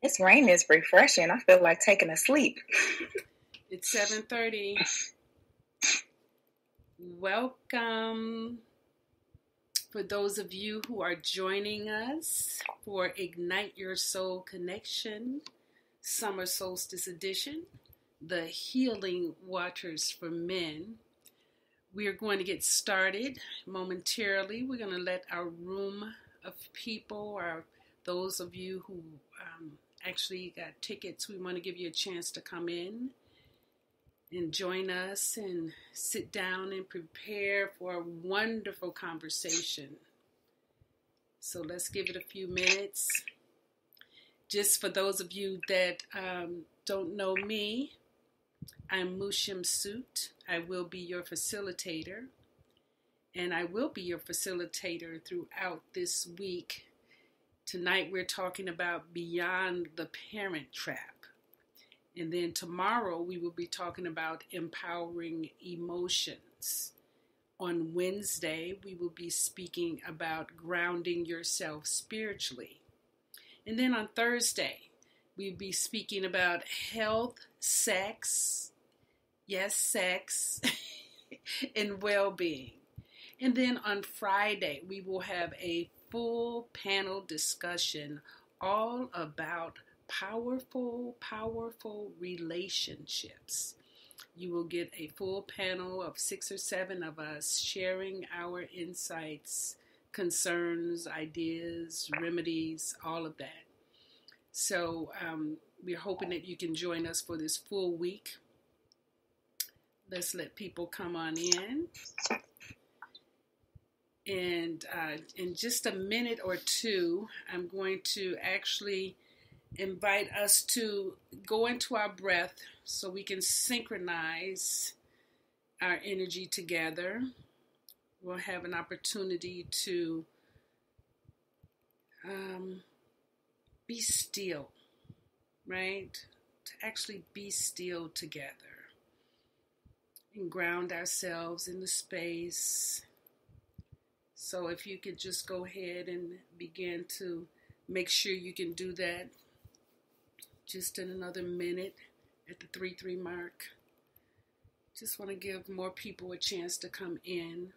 This rain is refreshing. I feel like taking a sleep. It's 7:30. Welcome. For those of you who are joining us for Ignite Your Soul Connection, Summer Solstice Edition, the Healing Waters for Men. We are going to get started momentarily. We're going to let our room of people, or those of you who actually got tickets, we want to give you a chance to come in and join us and sit down and prepare for a wonderful conversation. So let's give it a few minutes. Just for those of you that don't know me, I'm Shemsu-t. I will be your facilitator, and I will be your facilitator throughout this week. Tonight we're talking about Beyond the Parent Trap. And then tomorrow we will be talking about empowering emotions. On Wednesday, we will be speaking about grounding yourself spiritually. And then on Thursday, we'll be speaking about health, sex, yes, sex, and well-being. And then on Friday, we will have a full panel discussion all about powerful relationships. You will get a full panel of 6 or 7 of us sharing our insights, concerns, ideas, remedies, all of that. So we're hoping that you can join us for this full week. Let's let people come on in. And in just a minute or two, I'm going to actually invite us to go into our breath so we can synchronize our energy together. We'll have an opportunity to be still, right? To actually be still together and ground ourselves in the space. So if you could just go ahead and begin to make sure you can do that just in another minute at the 3-3 mark. Just want to give more people a chance to come in.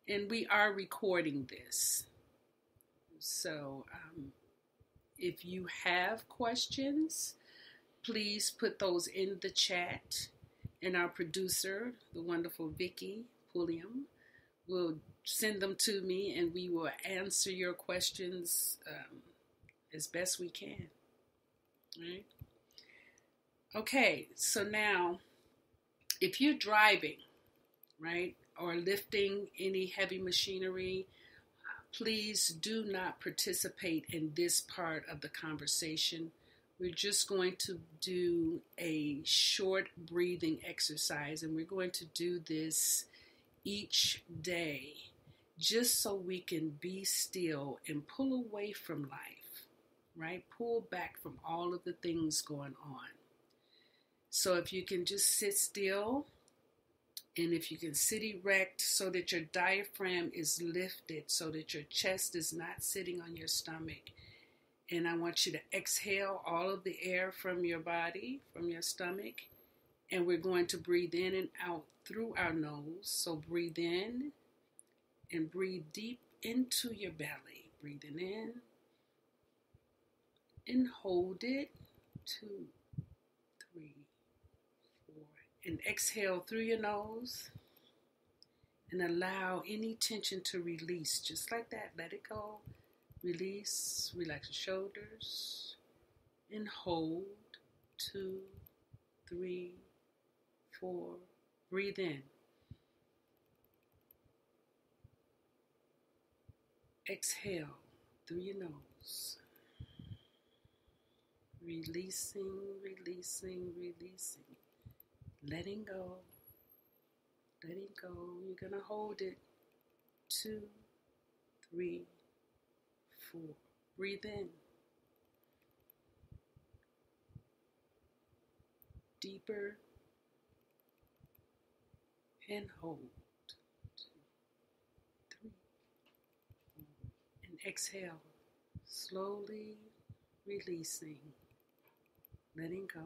And we are recording this. So if you have questions, please put those in the chat. And our producer, the wonderful Vicky Pulliam, will send them to me, and we will answer your questions as best we can. Right? Okay, so now, if you're driving, right, or lifting any heavy machinery, please do not participate in this part of the conversation. We're just going to do a short breathing exercise, and we're going to do this each day, just so we can be still and pull away from life, right? Pull back from all of the things going on. So if you can just sit still, and if you can sit erect so that your diaphragm is lifted, so that your chest is not sitting on your stomach. And I want you to exhale all of the air from your body, from your stomach. And we're going to breathe in and out through our nose. So breathe in and breathe deep into your belly. Breathing in and hold it. 2, 3, 4. And exhale through your nose. And allow any tension to release. Just like that. Let it go. Release. Relax your shoulders. And hold. 2, 3, 4. Breathe in. Exhale through your nose. Releasing, releasing, releasing. Letting go. Letting go. You're going to hold it. 2, 3, 4. Breathe in. Deeper. And hold. 2, 3, 4. And exhale. Slowly releasing, letting go,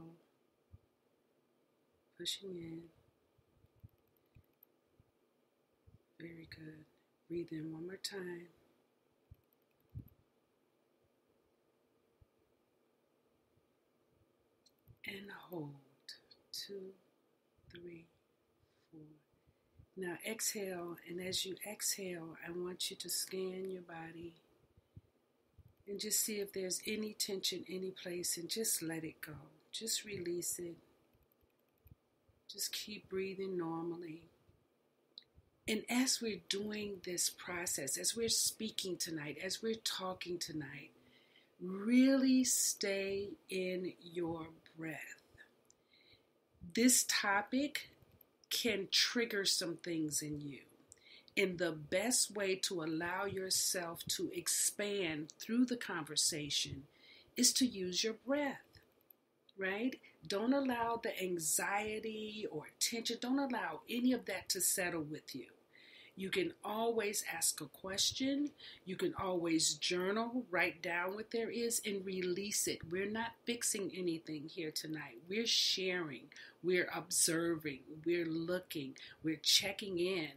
pushing in. Very good. Breathe in one more time. And hold. 2, 3, 4. Now exhale, and as you exhale, I want you to scan your body and just see if there's any tension any place, and just let it go. Just release it. Just keep breathing normally. And as we're doing this process, as we're speaking tonight, as we're talking tonight, really stay in your breath. This topic can trigger some things in you. And the best way to allow yourself to expand through the conversation is to use your breath, right? Don't allow the anxiety or tension, don't allow any of that to settle with you. You can always ask a question. You can always journal, write down what there is, and release it. We're not fixing anything here tonight. We're sharing. We're observing. We're looking. We're checking in.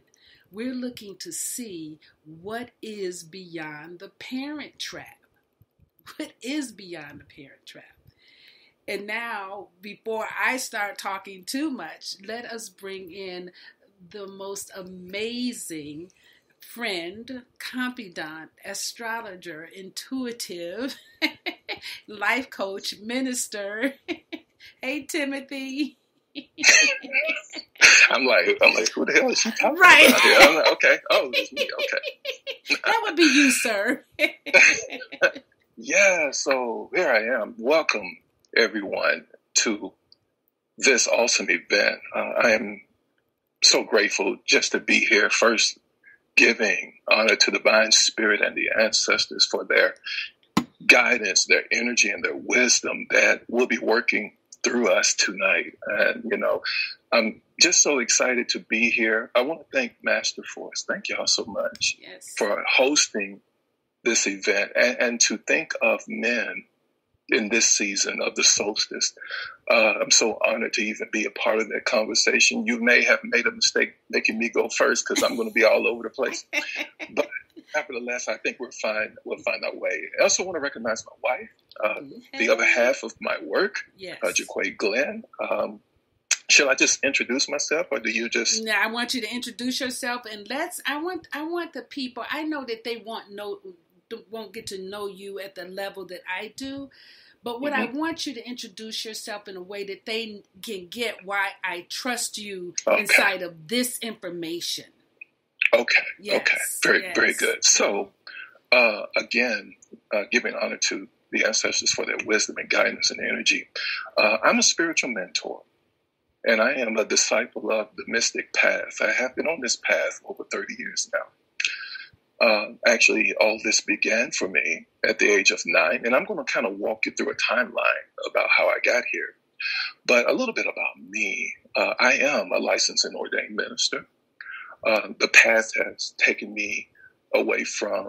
We're looking to see what is beyond the parent trap. What is beyond the parent trap? And now, before I start talking too much, let us bring in the most amazing friend, confidant, astrologer, intuitive, life coach, minister. Hey, Timothy. I'm like, who the hell is she talking right. about here? I'm like, okay. Oh, it's me. Okay. That would be you, sir. Yeah, so here I am. Welcome, everyone, to this awesome event. I am so grateful just to be here. First, giving honor to the divine spirit and the ancestors for their guidance, their energy, and their wisdom that will be working through us tonight. And, I'm just so excited to be here. I want to thank Master Force. Thank y'all so much for hosting this event and to think of men in this season of the solstice. I'm so honored to even be a part of that conversation. You may have made a mistake making me go first because I'm going to be all over the place. But nevertheless, I think we're fine. We'll find our way. I also want to recognize my wife, the other half of my work, Jaquay Glenn. Shall I just introduce myself, or do you just? No, I want you to introduce yourself, and I want the people. I know that they won't get to know you at the level that I do, but what I want you to introduce yourself in a way that they can get why I trust you inside of this information. Okay. Yes. Okay. Very good. So, again, giving honor to the ancestors for their wisdom and guidance and energy. I'm a spiritual mentor, and I am a disciple of the mystic path. I have been on this path over 30 years now. Actually, all this began for me at the age of 9, and I'm going to kind of walk you through a timeline about how I got here. But a little bit about me. I am a licensed and ordained minister. The path has taken me away from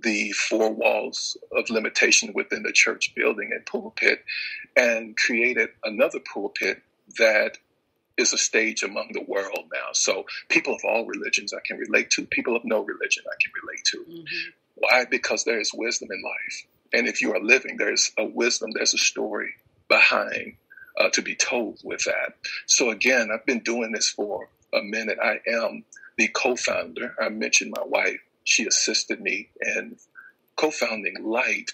the four walls of limitation within the church building and pulpit and created another pulpit that is a stage among the world now. So people of all religions I can relate to, people of no religion I can relate to. Mm-hmm. Why? Because there is wisdom in life. And if you are living, there's a wisdom, there's a story behind to be told with that. So again, I've been doing this for a minute. I am the co-founder. I mentioned my wife. She assisted me in co-founding Light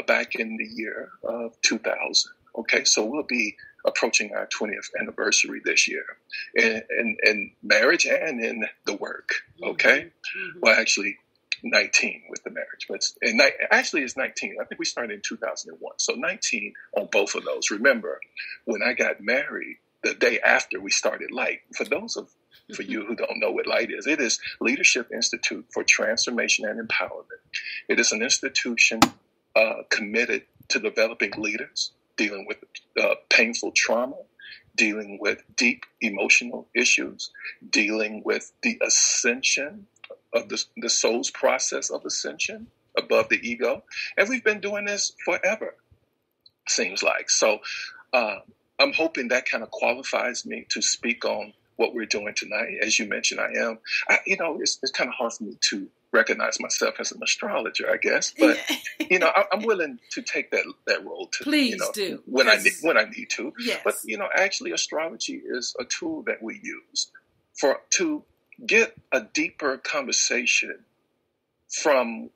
back in the year of 2000. Okay, so we'll be approaching our 20th anniversary this year in marriage and in the work. Okay, well, actually 19 with the marriage, but actually it's 19. I think we started in 2001, so 19 on both of those. Remember, when I got married, the day after we started Light. For you who don't know what Light is, it is Leadership Institute for Transformation and Empowerment. It is an institution committed to developing leaders, dealing with painful trauma, dealing with deep emotional issues, dealing with the ascension of the soul's process of ascension, above the ego. And we've been doing this forever, seems like. So I'm hoping that kind of qualifies me to speak on what we're doing tonight. As you mentioned, it's kind of hard for me to recognize myself as an astrologer, I guess. But, I'm willing to take that role to, Please do. When I need to. Yes. But, actually astrology is a tool that we use to get a deeper conversation from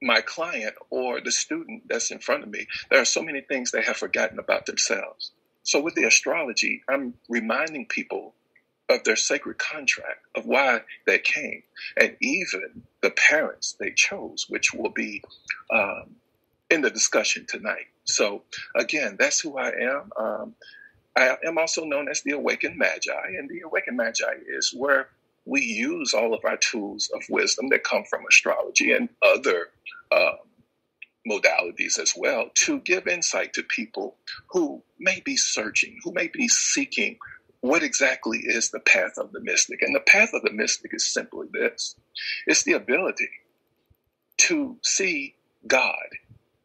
my client or the student that's in front of me. There are so many things they have forgotten about themselves. So with the astrology, I'm reminding people of their sacred contract, of why they came, and even the parents they chose, which will be in the discussion tonight. So again, that's who I am. I am also known as the Awakened Magi, and the Awakened Magi is where we use all of our tools of wisdom that come from astrology and other modalities as well to give insight to people who may be searching, who may be seeking what exactly is the path of the mystic. And the path of the mystic is simply this. It's the ability to see God,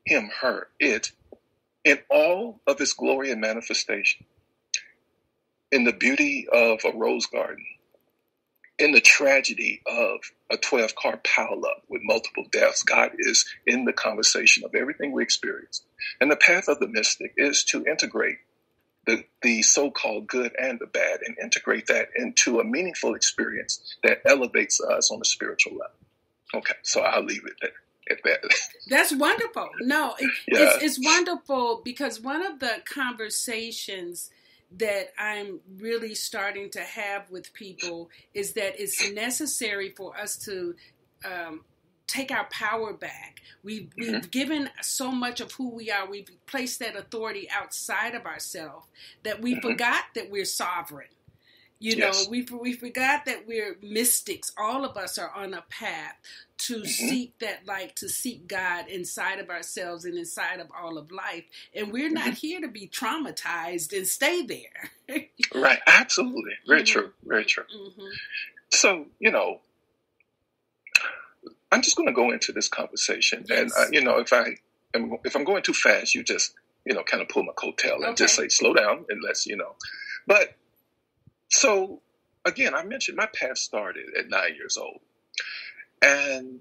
him, her, it, in all of its glory and manifestation, in the beauty of a rose garden, in the tragedy of a 12-car pileup with multiple deaths. God is in the conversation of everything we experience. And the path of the mystic is to integrate the so-called good and the bad and integrate that into a meaningful experience that elevates us on a spiritual level. Okay, so I'll leave it at that. That's wonderful. No, it's wonderful because one of the conversations that I'm really starting to have with people is that it's necessary for us to take our power back. We've given so much of who we are. We've placed that authority outside of ourselves that we forgot that we're sovereign. We forgot that we're mystics. All of us are on a path to seek that light, to seek God inside of ourselves and inside of all of life. And we're not here to be traumatized and stay there. Right. Absolutely. Very true. Very true. So, I'm just going to go into this conversation. Yes. And, if I'm going too fast, you just, kind of pull my coattail and just say, slow down and let's, But so, again, I mentioned my path started at 9 years old. And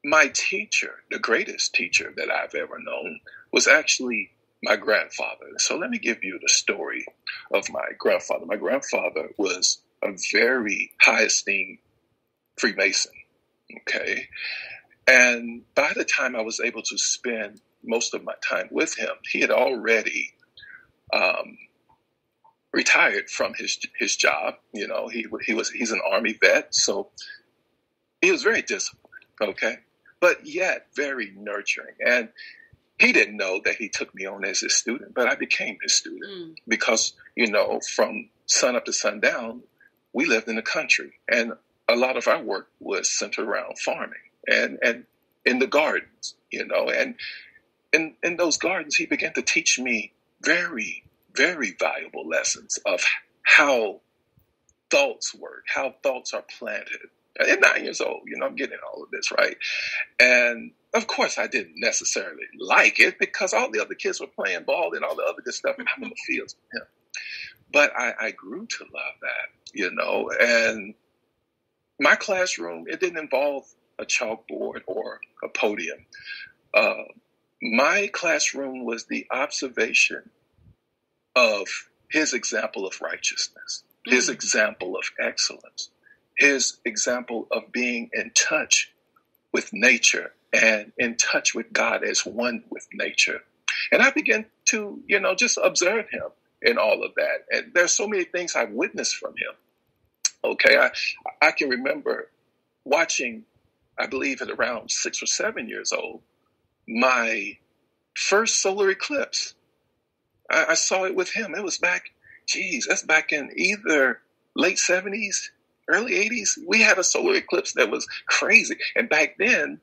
my teacher, the greatest teacher that I've ever known, was actually my grandfather. So let me give you the story of my grandfather. My grandfather was a very high esteemed Freemason. Okay. And by the time I was able to spend most of my time with him, he had already retired from his job. He's an Army vet, so he was very disciplined, okay, but yet very nurturing. And he didn't know that he took me on as his student, but I became his student because, from sun up to sundown, we lived in the country, and a lot of our work was centered around farming and in the gardens, and in those gardens, he began to teach me very, very valuable lessons of how thoughts work, how thoughts are planted. At 9 years old, I'm getting all of this, right? And of course, I didn't necessarily like it because all the other kids were playing ball and all the other good stuff, and I'm in the fields with him. But I grew to love that, and my classroom, it didn't involve a chalkboard or a podium. My classroom was the observation of his example of righteousness, his example of excellence, his example of being in touch with nature and in touch with God as one with nature. And I began to, just observe him in all of that. And there's so many things I've witnessed from him. Okay, I can remember watching, I believe at around 6 or 7 years old, my first solar eclipse. I saw it with him. It was that's back in either late 70s, early 80s. We had a solar eclipse that was crazy. And back then,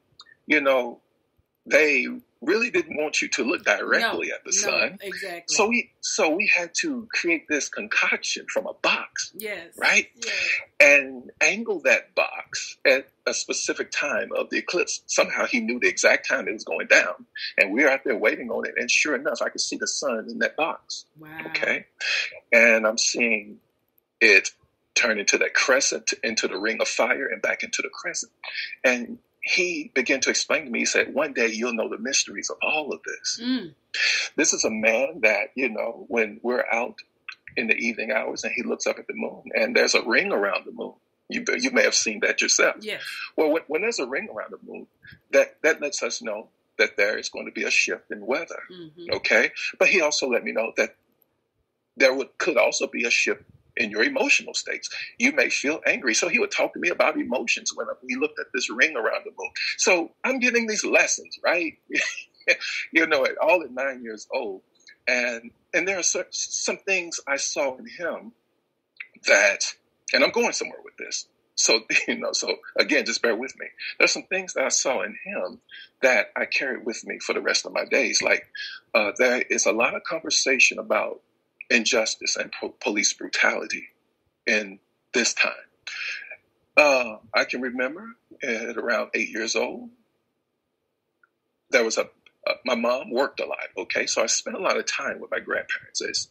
they really didn't want you to look directly at the sun. Exactly. So we had to create this concoction from a box. Yes. Right? Yes. And angle that box at a specific time of the eclipse. Somehow he knew the exact time it was going down. And we were out there waiting on it. And sure enough, I could see the sun in that box. Wow. Okay. And I'm seeing it turn into that crescent, into the ring of fire, and back into the crescent. And he began to explain to me, he said, one day you'll know the mysteries of all of this. This is a man that, when we're out in the evening hours and he looks up at the moon and there's a ring around the moon. You may have seen that yourself. Yes. Well, when there's a ring around the moon, that lets us know that there is going to be a shift in weather. Mm-hmm. Okay. But he also let me know that there could also be a shift in your emotional states. You may feel angry. So he would talk to me about emotions when we looked at this ring around the moon. So I'm getting these lessons, right? All at 9 years old. And there are some things I saw in him that, and I'm going somewhere with this. So, so again, just bear with me. There's some things that I saw in him that I carried with me for the rest of my days. Like there is a lot of conversation about injustice and police brutality in this time. I can remember at around 8 years old, there was my mom worked a lot. Okay. So I spent a lot of time with my grandparents, as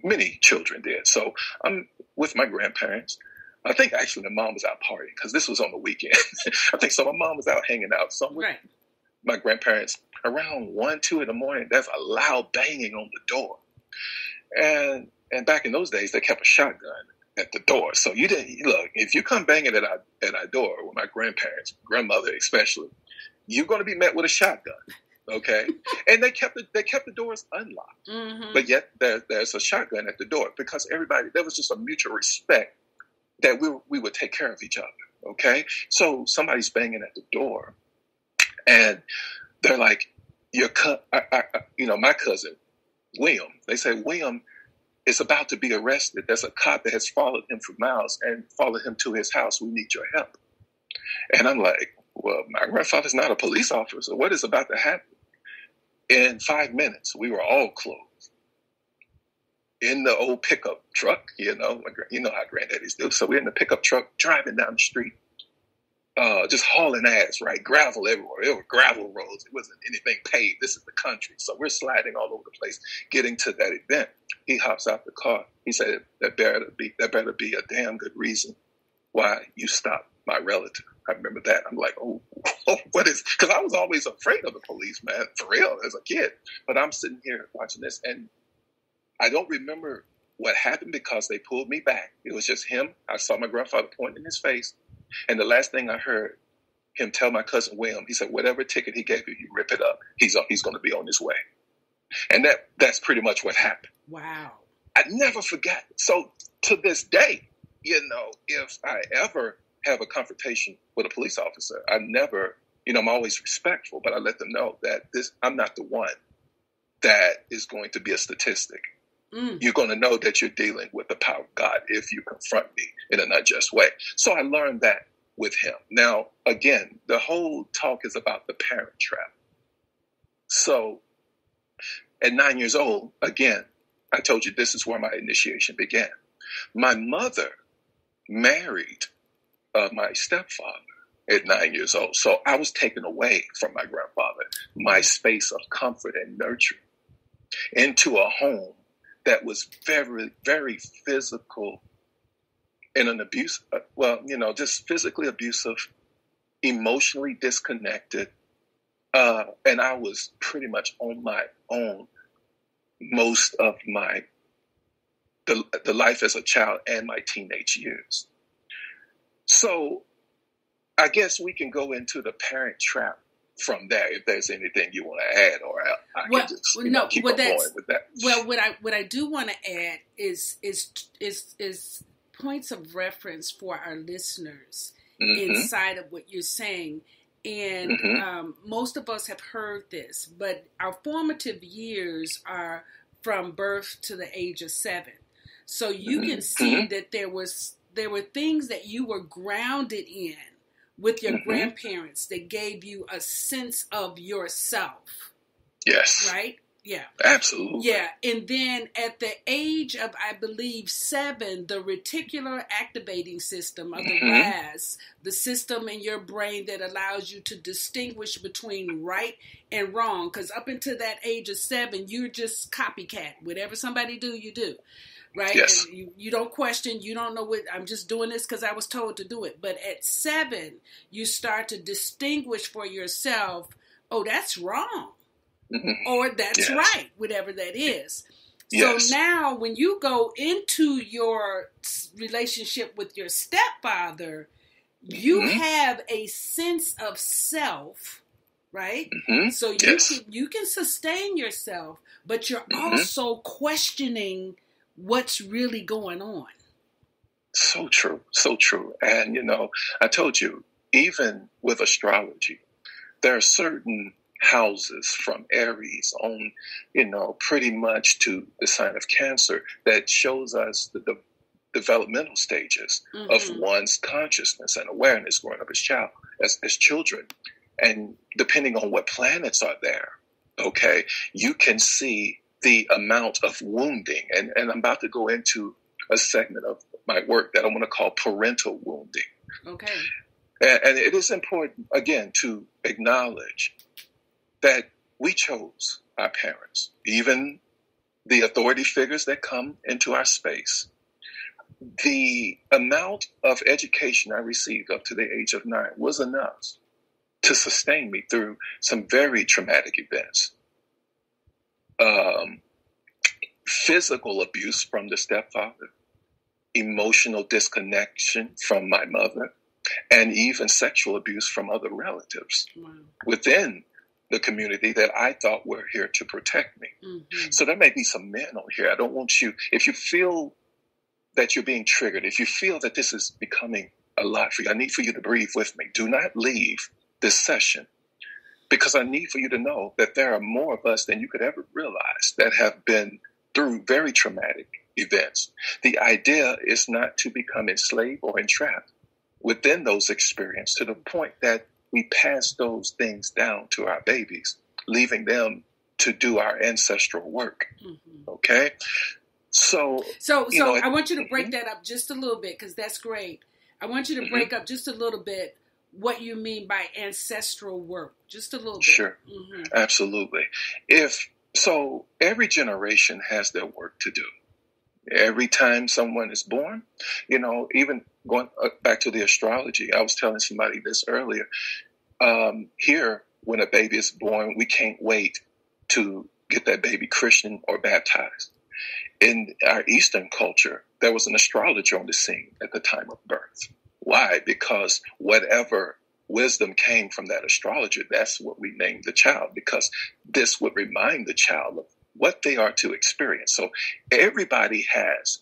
many children did. So I'm with my grandparents. I think actually my mom was out partying because this was on the weekend. I think so. My mom was out hanging out somewhere. Right. My grandparents around 1, 2 in the morning. There's a loud banging on the door. And back in those days, they kept a shotgun at the door. So you didn't look, if you come banging at our door with my grandparents, grandmother especially, you're going to be met with a shotgun. Okay. And they kept the doors unlocked. Mm-hmm. But yet there's a shotgun at the door because there was just a mutual respect that we would take care of each other. Okay. So somebody's banging at the door and they're like, my cousin, William, they say, William is about to be arrested. There's a cop that has followed him for miles and followed him to his house. We need your help. And I'm like, well, my grandfather's not a police officer. What is about to happen? In 5 minutes, we were all clothed in the old pickup truck, you know how granddaddies do. So we're in the pickup truck driving down the street, just hauling ass, right? Gravel everywhere. It were gravel roads. It wasn't anything paved. This is the country. So we're sliding all over the place, getting to that event. He hops out the car. He said, there better be a damn good reason why you stopped my relative. I remember that. I'm like, oh, what is, because I was always afraid of the police, man, for real, as a kid. But I'm sitting here watching this, and I don't remember what happened because they pulled me back. It was just him. I saw my grandfather pointing in his face. And the last thing I heard him tell my cousin William, he said, whatever ticket he gave you, you rip it up. He's going to be on his way. And that's pretty much what happened. Wow. I never forgot. So to this day, if I ever have a confrontation with a police officer, I never, I'm always respectful, but I let them know that I'm not the one that is going to be a statistic. You're going to know that you're dealing with the power of God if you confront me in an unjust way. So I learned that with him. Now, again, the whole talk is about the parent trap. So at 9 years old, again, I told you this is where my initiation began. My mother married my stepfather at 9 years old. So I was taken away from my grandfather, my space of comfort and nurture, into a home that was very, very physical in an abuse. Just physically abusive, emotionally disconnected. And I was pretty much on my own most of the life as a child and my teenage years. So I guess we can go into the parent trap from there if there's anything you want to add, or I can just keep on going with that. Well, what I do want to add is points of reference for our listeners inside of what you're saying. And most of us have heard this, but our formative years are from birth to the age of 7. So you can see that there were things that you were grounded in with your grandparents that gave you a sense of yourself. Yes. Right? Yeah. Absolutely. Yeah. And then at the age of, I believe, 7, the reticular activating system of the RAS, the system in your brain that allows you to distinguish between right and wrong. Because up until that age of 7, you're just copycat. Whatever somebody do, you do. Right? Yes. And you don't question. You don't know what, I'm just doing this because I was told to do it. But at 7, you start to distinguish for yourself, oh, that's wrong. Or that's right, whatever that is. So now when you go into your relationship with your stepfather, you have a sense of self, right? So you can sustain yourself, but you're also questioning what's really going on. So true, so true. And, you know, I told you, even with astrology, there are certain houses from Aries on, you know, pretty much to the sign of Cancer that shows us the developmental stages of one's consciousness and awareness growing up as children. And depending on what planets are there, okay, you can see the amount of wounding. And I'm about to go into a segment of my work that I want to call parental wounding. Okay. And it is important, again, to acknowledge that we chose our parents, even the authority figures that come into our space. The amount of education I received up to the age of 9 was enough to sustain me through some very traumatic events. Physical abuse from the stepfather, emotional disconnection from my mother, and even sexual abuse from other relatives within the community that I thought were here to protect me. So there may be some men on here. I don't want you, if you feel that you're being triggered, if you feel that this is becoming a lot for you, I need for you to breathe with me. Do not leave this session, because I need for you to know that there are more of us than you could ever realize that have been through very traumatic events. The idea is not to become enslaved or entrapped within those experiences to the point that we pass those things down to our babies, leaving them to do our ancestral work. Okay? So I want you to break that up just a little bit, because that's great. I want you to break up just a little bit what you mean by ancestral work. Just a little bit. Sure. Absolutely. So every generation has their work to do. Every time someone is born, you know, even going back to the astrology, I was telling somebody this earlier. Here, when a baby is born, we can't wait to get that baby Christian or baptized. In our Eastern culture, there was an astrologer on the scene at the time of birth. Why? Because whatever wisdom came from that astrologer, that's what we named the child, because this would remind the child of what they are to experience. So everybody has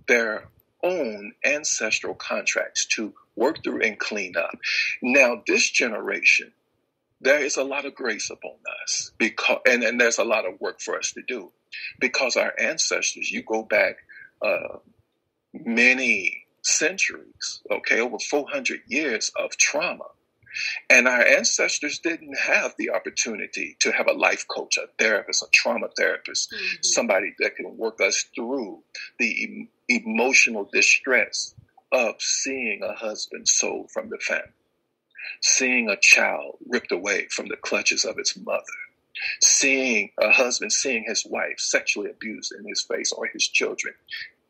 their own ancestral contracts to work through and clean up. Now, this generation, there is a lot of grace upon us, because and there's a lot of work for us to do, because our ancestors, you go back many centuries, okay, over 400 years of trauma. And our ancestors didn't have the opportunity to have a life coach, a therapist, a trauma therapist, somebody that can work us through the emotional distress of seeing a husband sold from the family, seeing a child ripped away from the clutches of its mother, seeing a husband, seeing his wife sexually abused in his face or his children.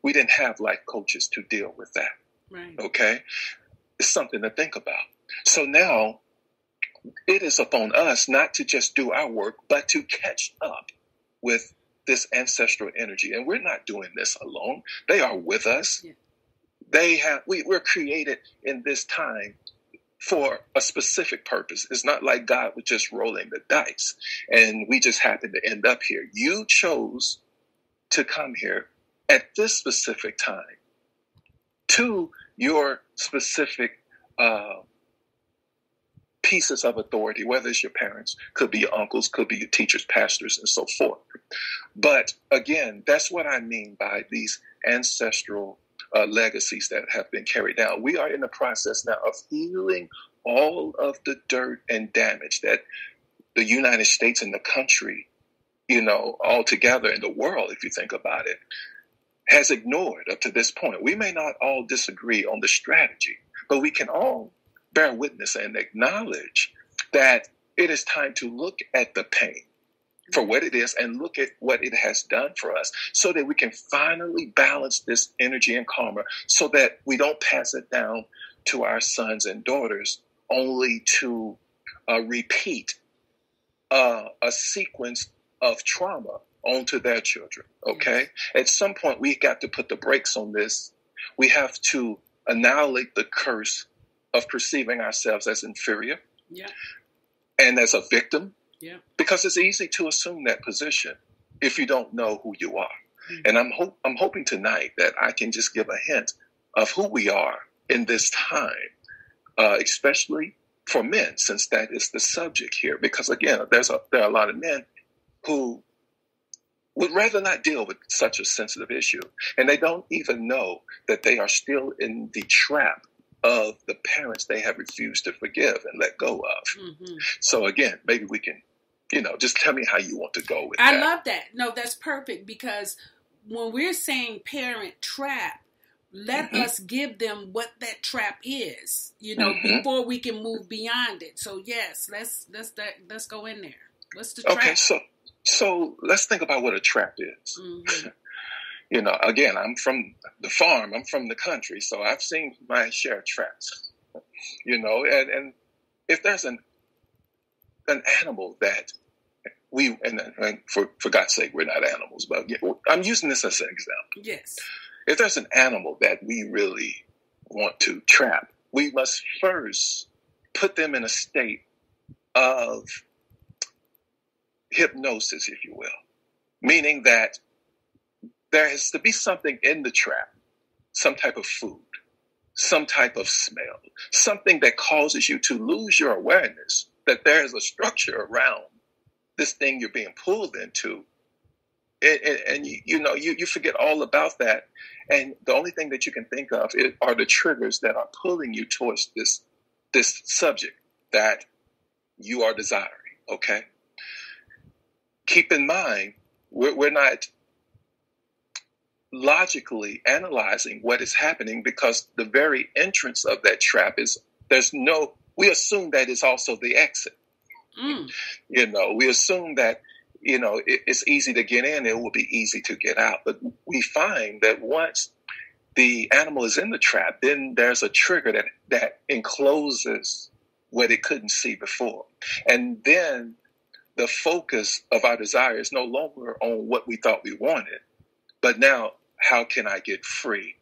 We didn't have life coaches to deal with that. Right. Okay? It's something to think about. So now it is upon us not to just do our work, but to catch up with this ancestral energy. And we're not doing this alone. They are with us. Yeah. We're created in this time for a specific purpose. It's not like God was just rolling the dice and we just happened to end up here. You chose to come here at this specific time to your specific pieces of authority, whether it's your parents, could be your uncles, could be your teachers, pastors, and so forth. But again, that's what I mean by these ancestral legacies that have been carried down. We are in the process now of healing all of the dirt and damage that the United States and the country, all together in the world, if you think about it, has ignored up to this point. We may not all disagree on the strategy, but we can all bear witness and acknowledge that it is time to look at the pain for what it is and look at what it has done for us so that we can finally balance this energy and karma so that we don't pass it down to our sons and daughters only to repeat a sequence of trauma onto their children, okay? At some point, we got to put the brakes on this. We have to annihilate the curse of perceiving ourselves as inferior and as a victim, because it's easy to assume that position if you don't know who you are. And I'm hoping tonight that I can just give a hint of who we are in this time, especially for men, since that is the subject here. Because again, there are a lot of men who would rather not deal with such a sensitive issue, and they don't even know that they are still in the trap of the parents they have refused to forgive and let go of. So again, maybe we can, just tell me how you want to go with that. I love that. No, that's perfect, because when we're saying parent trap, let us give them what that trap is, before we can move beyond it. So yes, let's go in there. What's the trap? Okay, so let's think about what a trap is. Again, I'm from the farm. I'm from the country, so I've seen my share of traps. And if there's an animal that and for God's sake, we're not animals, but I'm using this as an example. Yes. If there's an animal that we really want to trap, we must first put them in a state of hypnosis, if you will, meaning that there has to be something in the trap, some type of food, some type of smell, something that causes you to lose your awareness that there is a structure around this thing you're being pulled into. And you forget all about that. And the only thing that you can think of are the triggers that are pulling you towards this subject that you are desiring, okay? Keep in mind, we're not logically analyzing what is happening, because the very entrance of that trap we assume that it's also the exit. We assume that, it's easy to get in, it will be easy to get out. But we find that once the animal is in the trap, then there's a trigger that encloses what it couldn't see before. And then the focus of our desire is no longer on what we thought we wanted, but now, how can I get free?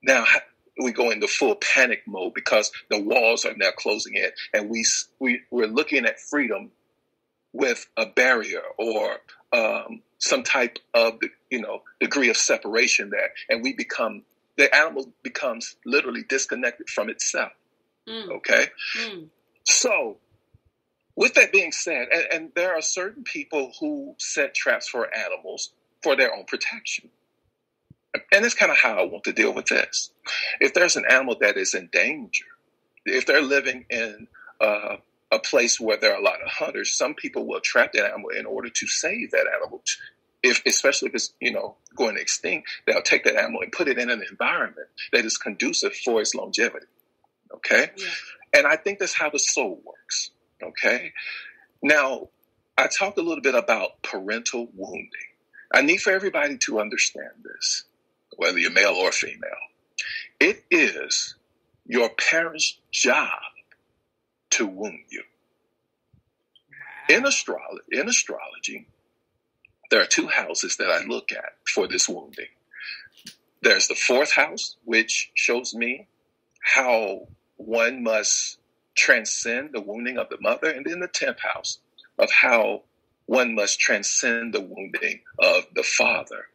Now we go into full panic mode because the walls are now closing in, and we're looking at freedom with a barrier or some type of degree of separation there, and the animal becomes literally disconnected from itself. Okay, so with that being said, and there are certain people who set traps for animals for their own protection. And that's kind of how I want to deal with this. If there's an animal that is in danger, if they're living in a place where there are a lot of hunters, some people will trap that animal in order to save that animal. Especially if it's going extinct, they'll take that animal and put it in an environment that is conducive for its longevity. Okay, and I think that's how the soul works. Okay, now I talked a little bit about parental wounding. I need for everybody to understand this, whether you're male or female. It is your parents' job to wound you. In astrology, there are two houses that I look at for this wounding. There's the fourth house, which shows me how one must transcend the wounding of the mother, and then the 10th house of how one must transcend the wounding of the father.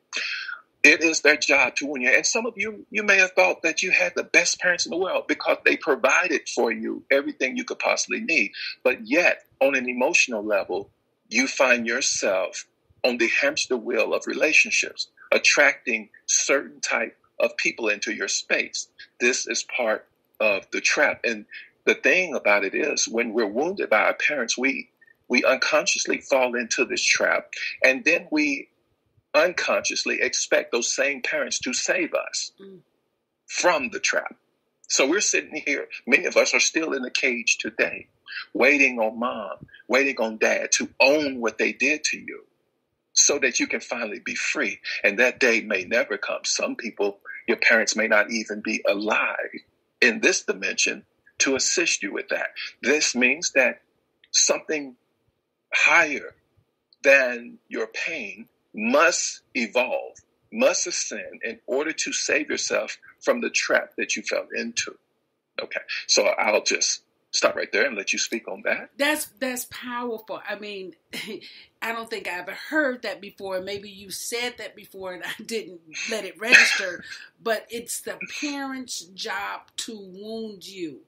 It is their job to wound you. And some of you may have thought that you had the best parents in the world because they provided for you everything you could possibly need. But yet, on an emotional level, you find yourself on the hamster wheel of relationships, attracting certain type of people into your space. This is part of the trap. And the thing about it is, when we're wounded by our parents, we unconsciously fall into this trap, and then we unconsciously expect those same parents to save us from the trap. So we're sitting here, many of us are still in the cage today, waiting on mom, waiting on dad to own what they did to you so that you can finally be free. And that day may never come. Some people, your parents may not even be alive in this dimension to assist you with that. This means that something higher than your pain must evolve, must ascend in order to save yourself from the trap that you fell into. Okay, so I'll just stop right there and let you speak on that. That's powerful. I mean, I don't think I ever heard that before. Maybe you said that before and I didn't let it register, but it's the parent's job to wound you.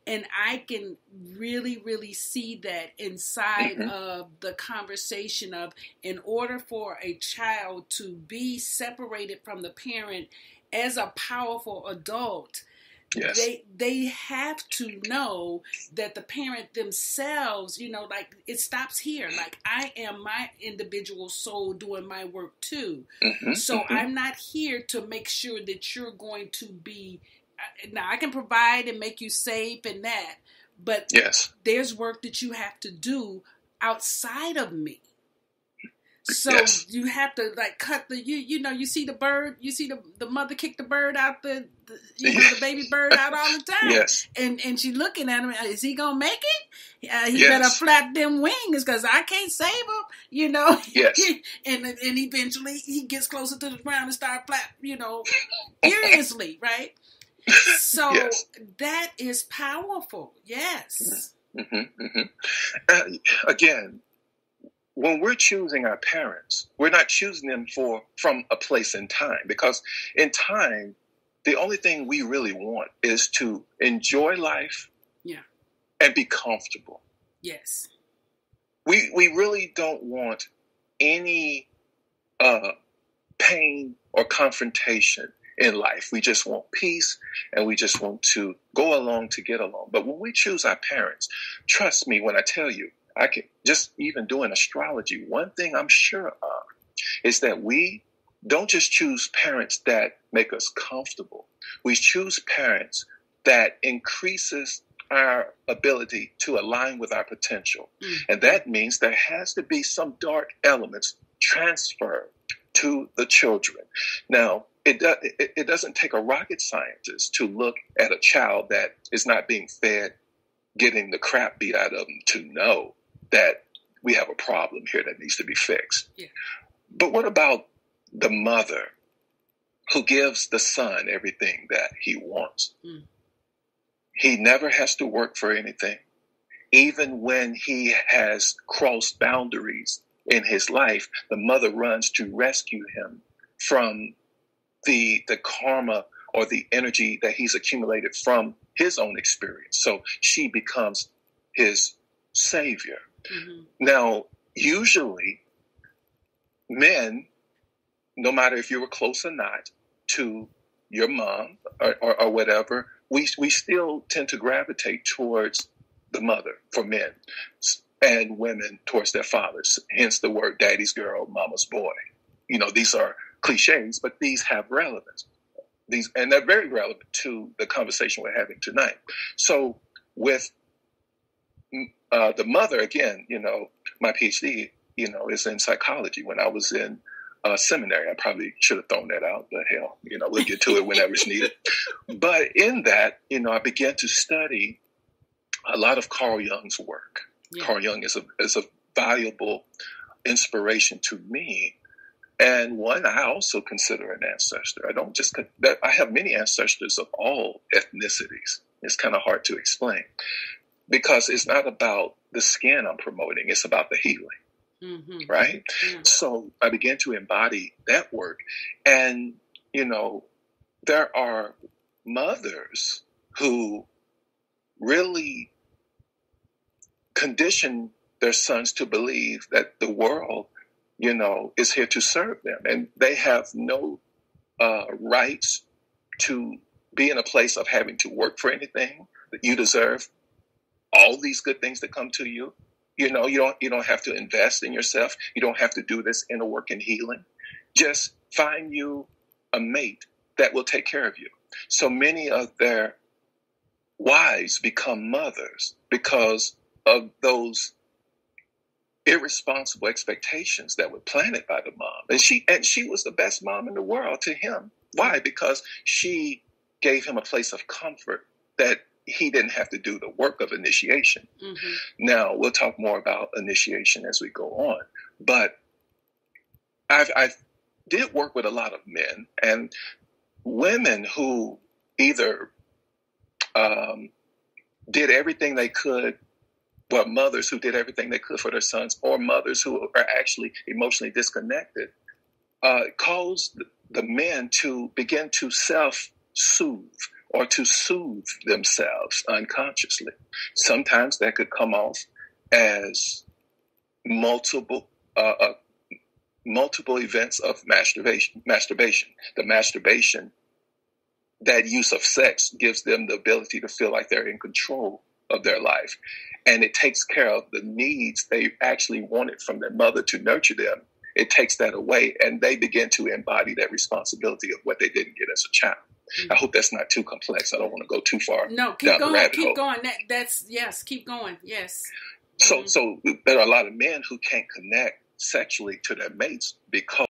And I can really, really see that inside of the conversation of, in order for a child to be separated from the parent as a powerful adult, yes, they have to know that the parent themselves, like it stops here. Like I am my individual soul doing my work too. So I'm not here to make sure that you're going to be. Now, I can provide and make you safe and that, but yes, there's work that you have to do outside of me. So you have to like cut the, you see the bird, you see the mother kick the bird out, the baby bird out all the time. Yes. And she's looking at him, is he going to make it? He better flap them wings because I can't save him, Yes. and eventually he gets closer to the ground and start flap, furiously, right? So that is powerful. Yes. Again, when we're choosing our parents, we're not choosing them from a place in time, because in time, the only thing we really want is to enjoy life and be comfortable. Yes. We really don't want any pain or confrontation in life. We just want peace, and we just want to go along to get along. But when we choose our parents, trust me when I tell you, I can just even doing astrology, one thing I'm sure of is that we don't just choose parents that make us comfortable. We choose parents that increases our ability to align with our potential. And that means there has to be some dark elements transferred to the children. Now, it doesn't take a rocket scientist to look at a child that is not being fed, getting the crap beat out of them, to know that we have a problem here that needs to be fixed. Yeah. But what about the mother who gives the son everything that he wants? He never has to work for anything. Even when he has crossed boundaries in his life, the mother runs to rescue him from the karma or the energy that he's accumulated from his own experience. So she becomes his savior. Now, usually men, no matter if you were close or not to your mom or whatever, we still tend to gravitate towards the mother for men, and women towards their fathers. Hence the word daddy's girl, mama's boy. These are cliches, but these have relevance. And they're very relevant to the conversation we're having tonight. So with the mother, again, my PhD, is in psychology. When I was in seminary, I probably should have thrown that out, but hell, we'll get to it whenever it's needed. But in that, I began to study a lot of Carl Jung's work. Yeah. Carl Jung is a valuable inspiration to me. And one I also consider an ancestor. I have many ancestors of all ethnicities. It's kind of hard to explain because it's not about the skin I'm promoting. It's about the healing, right? Yeah. So I began to embody that work. And, there are mothers who really condition their sons to believe that the world is here to serve them. And they have no rights to be in a place of having to work for anything. That you deserve all these good things that come to you. You know, you don't have to invest in yourself. You don't have to do this inner work and healing. Just find you a mate that will take care of you. So many of their wives become mothers because of those irresponsible expectations that were planted by the mom. And she was the best mom in the world to him. Why? Because she gave him a place of comfort that he didn't have to do the work of initiation. Mm-hmm. Now, we'll talk more about initiation as we go on. But I did work with a lot of men and women who either did everything they could, well, mothers who did everything they could for their sons, or mothers who are actually emotionally disconnected, caused the men to begin to self-soothe or to soothe themselves unconsciously. Sometimes that could come off as multiple events of masturbation. The masturbation, that use of sex, gives them the ability to feel like they're in control of their life. And it takes care of the needs they actually wanted from their mother to nurture them. It takes that away, and they begin to embody that responsibility of what they didn't get as a child. I hope that's not too complex. I don't want to go too far. No, keep going. Keep going. That's yes. Keep going. Yes. So there are a lot of men who can't connect sexually to their mates because